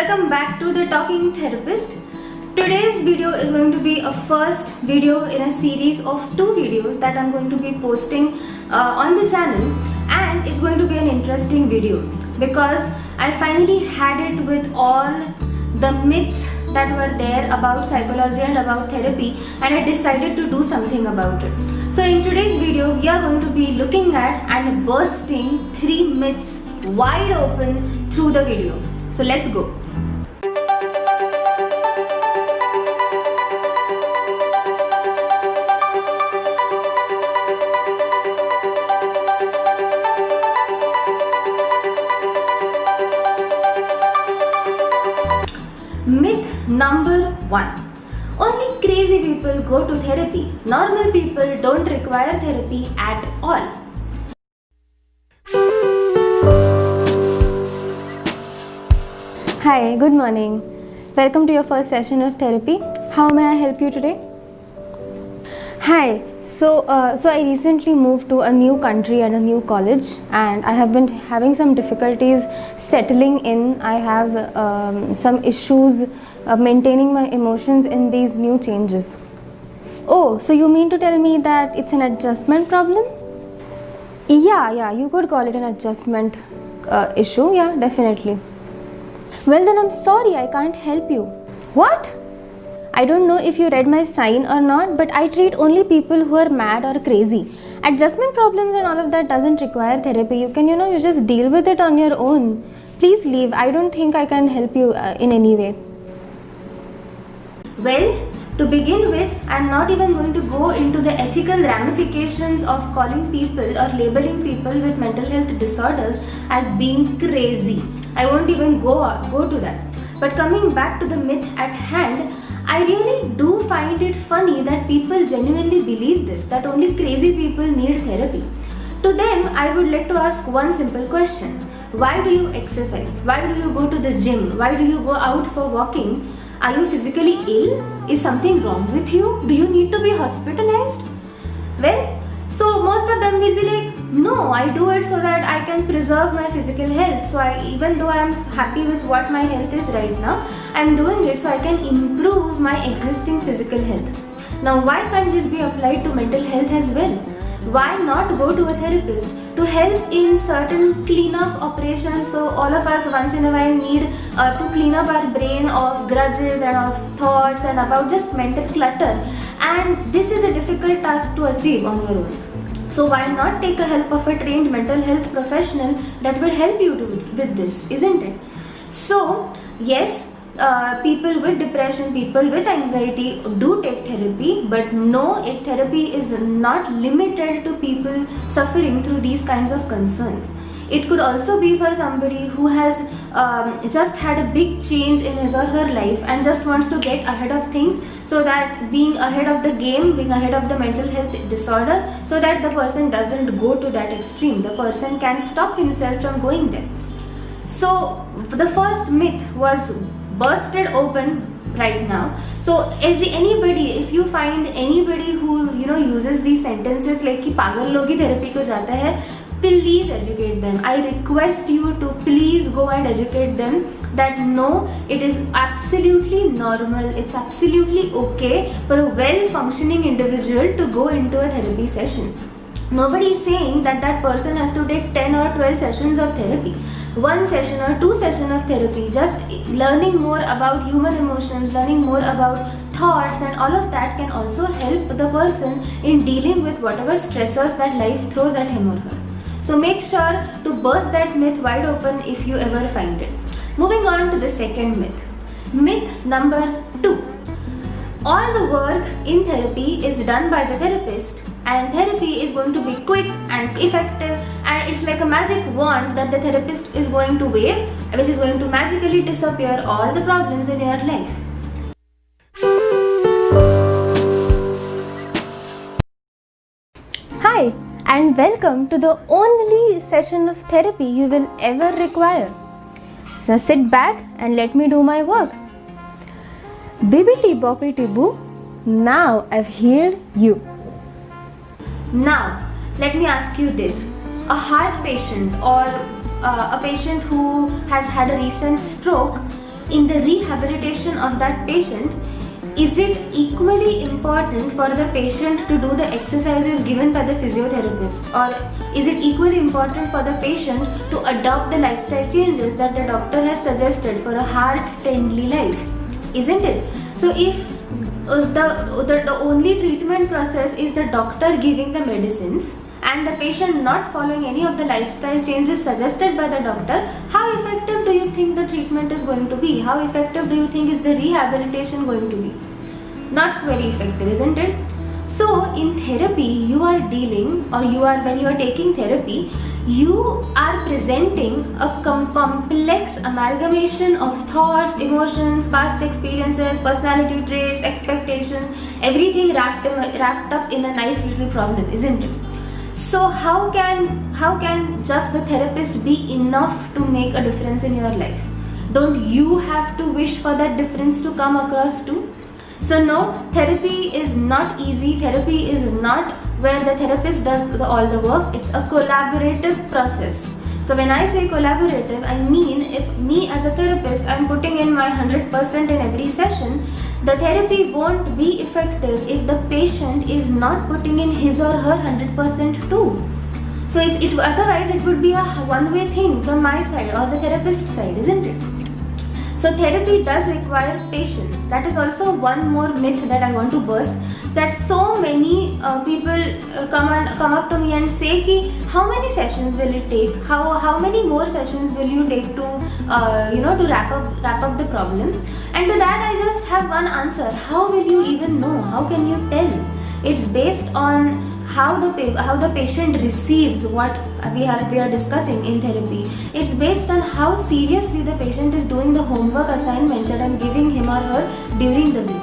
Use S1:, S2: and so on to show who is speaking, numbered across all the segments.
S1: welcome back to the Talking Therapist. Today's video is going to be a first video in a series of 2 videos that I'm going to be posting on the channel, and it's going to be an interesting video because I finally had it with all the myths that were there about psychology and about therapy, and I decided to do something about it. So in today's video, we are going to be looking at and bursting 3 myths wide open through the video. So let's go. Myth number 1. Only crazy people go to therapy. Normal people don't require therapy at all. Hi, good morning. Welcome to your first session of therapy. How may I help you today? Hi, so I recently moved to a new country and a new college, and I have been having some difficulties settling in. I have some issues maintaining my emotions in these new changes. Oh, so you mean to tell me that it's an adjustment problem? Yeah, you could call it an adjustment issue. Yeah, definitely. Well then, I'm sorry, I can't help you. What? I don't know if you read my sign or not, but I treat only people who are mad or crazy. Adjustment problems and all of that doesn't require therapy. You can, you just deal with it on your own. Please leave. I don't think I can help you in any way. Well, to begin with, I'm not even going to go into the ethical ramifications of calling people or labeling people with mental health disorders as being crazy. I won't even go to that. But coming back to the myth at hand, I really do find it funny that people genuinely believe this, that only crazy people need therapy. To them, I would like to ask one simple question. Why do you exercise? Why do you go to the gym? Why do you go out for walking? Are you physically ill? Is something wrong with you? Do you need to be hospitalized? Well, so most of them will be like, no, I do it so that I can preserve my physical health. So even though I am happy with what my health is right now, I am doing it so I can improve my existing physical health. Now, why can't this be applied to mental health as well? Why not go to a therapist to help in certain cleanup operations? So all of us once in a while need to clean up our brain of grudges and of thoughts and about just mental clutter, and this is a difficult task to achieve on your own. So why not take the help of a trained mental health professional that will help you with this, isn't it? So yes, people with depression, people with anxiety do take therapy, but no, therapy is not limited to people suffering through these kinds of concerns. It could also be for somebody who has just had a big change in his or her life and just wants to get ahead of things, so that being ahead of the game, being ahead of the mental health disorder, so that the person doesn't go to that extreme. The person can stop himself from going there. So the first myth was bursted open right now. So anybody, if you find anybody who uses these sentences like कि पागल लोग ही therapy को जाता है, please educate them. I request you to please go and educate them that no, it is absolutely normal, it's absolutely okay for a well-functioning individual to go into a therapy session. Nobody is saying that person has to take 10 or 12 sessions of therapy. 1 session or 2 sessions of therapy, just learning more about human emotions, learning more about thoughts and all of that can also help the person in dealing with whatever stressors that life throws at him or her. So make sure to burst that myth wide open if you ever find it. Moving on to the second myth. Myth number 2. All the work in therapy is done by the therapist, and therapy is going to be quick and effective, and it's like a magic wand that the therapist is going to wave, which is going to magically disappear all the problems in your life. Hi, and welcome to the only session of therapy you will ever require. Now sit back and let me do my work. Bibbidi boppity boo, now I've healed you. Now, let me ask you this. A heart patient or a patient who has had a recent stroke in the rehabilitation of that patient, is it equally important for the patient to do the exercises given by the physiotherapist, or is it equally important for the patient to adopt the lifestyle changes that the doctor has suggested for a heart-friendly life? Isn't it? So if the only treatment process is the doctor giving the medicines and the patient not following any of the lifestyle changes suggested by the doctor, how effective do you think the treatment is going to be? How effective do you think is the rehabilitation going to be? Not very effective, isn't it? So in therapy, you are dealing, or when you are taking therapy, you are presenting a complex amalgamation of thoughts, emotions, past experiences, personality traits, expectations, everything wrapped up in a nice little problem, isn't it? So how can just the therapist be enough to make a difference in your life? Don't you have to wish for that difference to come across too? So no, therapy is not easy. Therapy is not where the therapist does all the work. It's a collaborative process. So when I say collaborative, I mean if me as a therapist, I'm putting in my 100% in every session, the therapy won't be effective if the patient is not putting in his or her 100% too. So otherwise it would be a one-way thing from my side or the therapist side, isn't it? So therapy does require patience. That is also one more myth that I want to burst. That so many people come up to me and say ki, how many sessions will it take? How many more sessions will you take to to wrap up the problem? And to that I just have one answer. How will you even know? How can you tell? It's based on how the patient receives what we are discussing in therapy. It's based on how seriously the patient is doing the homework assignments that I'm giving him or her during the week.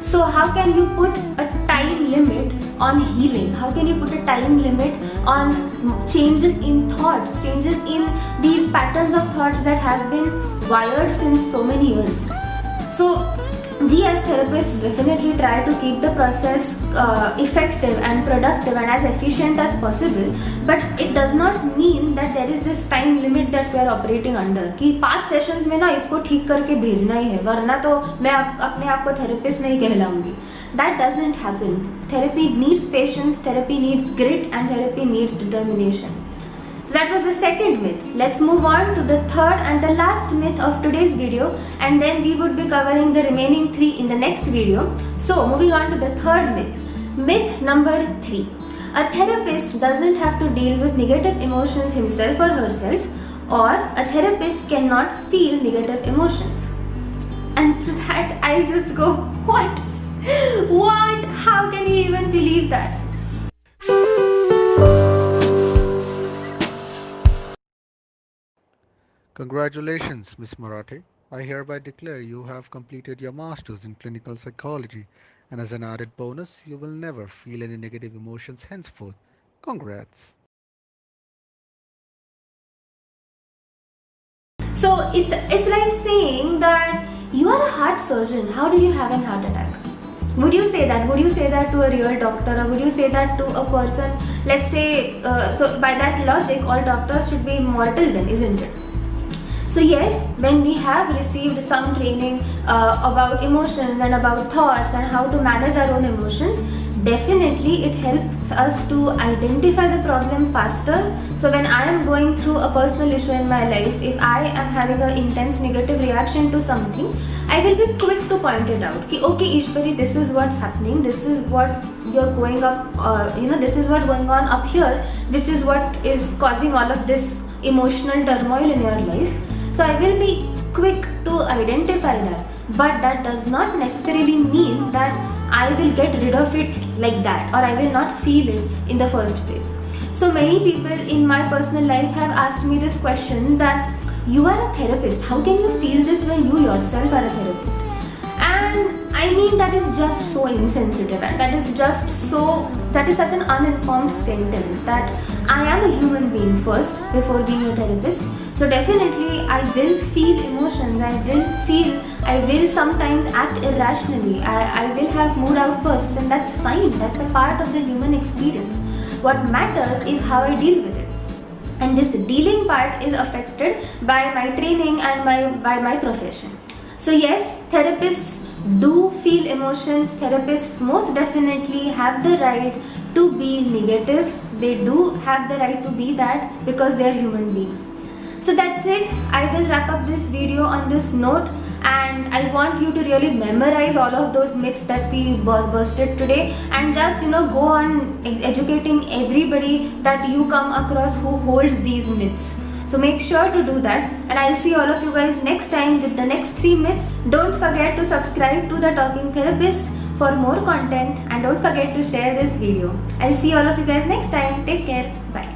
S1: So how can you put a time limit on healing? How can you put a time limit on changes in thoughts, changes in these patterns of thoughts that have been wired since so many years? So we as therapists definitely try to keep the process effective and productive and as efficient as possible, but it does not mean that there is this time limit that we are operating under कि 5 sessions में ना इसको ठीक करके भेजना ही है, वरना तो मैं अपने आप को थेरेपिस्ट नहीं कहलाऊंगी. That doesn't happen. Therapy needs patience, therapy needs grit, and therapy needs determination. So that was the second myth. Let's move on to the third and the last myth of today's video, and then we would be covering the remaining 3 in the next video. So moving on to the third myth. Myth number 3. A therapist doesn't have to deal with negative emotions himself or herself, or a therapist cannot feel negative emotions. And to that I just go, what? What? How can you even believe that?
S2: Congratulations, Ms. Marathi. I hereby declare you have completed your Masters in Clinical Psychology, and as an added bonus, you will never feel any negative emotions henceforth. Congrats.
S1: So it's like saying that you are a heart surgeon. How did you have an heart attack? Would you say that? Would you say that to a real doctor, or would you say that to a person? Let's say, so by that logic, all doctors should be immortal then, isn't it? So yes, when we have received some training about emotions and about thoughts and how to manage our own emotions, definitely it helps us to identify the problem faster. So when I am going through a personal issue in my life, if I am having an intense negative reaction to something, I will be quick to point it out. Ki, okay Ishwari, this is what's happening, this is what you're going up, this is what's going on up here, which is what is causing all of this emotional turmoil in your life. So I will be quick to identify that, but that does not necessarily mean that I will get rid of it like that, or I will not feel it in the first place. So many people in my personal life have asked me this question that you are a therapist, how can you feel this when you yourself are a therapist? And I mean, that is just so insensitive, and that is such an uninformed sentence, that I am a human being first before being a therapist. So definitely I will feel emotions, I will sometimes act irrationally, I will have mood outbursts, and that's fine, that's a part of the human experience. What matters is how I deal with it. And this dealing part is affected by my training and by my profession. So yes, therapists do feel emotions. Therapists most definitely have the right to be negative. They do have the right to be that because they are human beings. So that's it. I will wrap up this video on this note, and I want you to really memorize all of those myths that we busted today, and just go on educating everybody that you come across who holds these myths. So make sure to do that, and I'll see all of you guys next time with the next 3 myths. Don't forget to subscribe to The Talking Therapist for more content, and don't forget to share this video. I'll see all of you guys next time. Take care. Bye.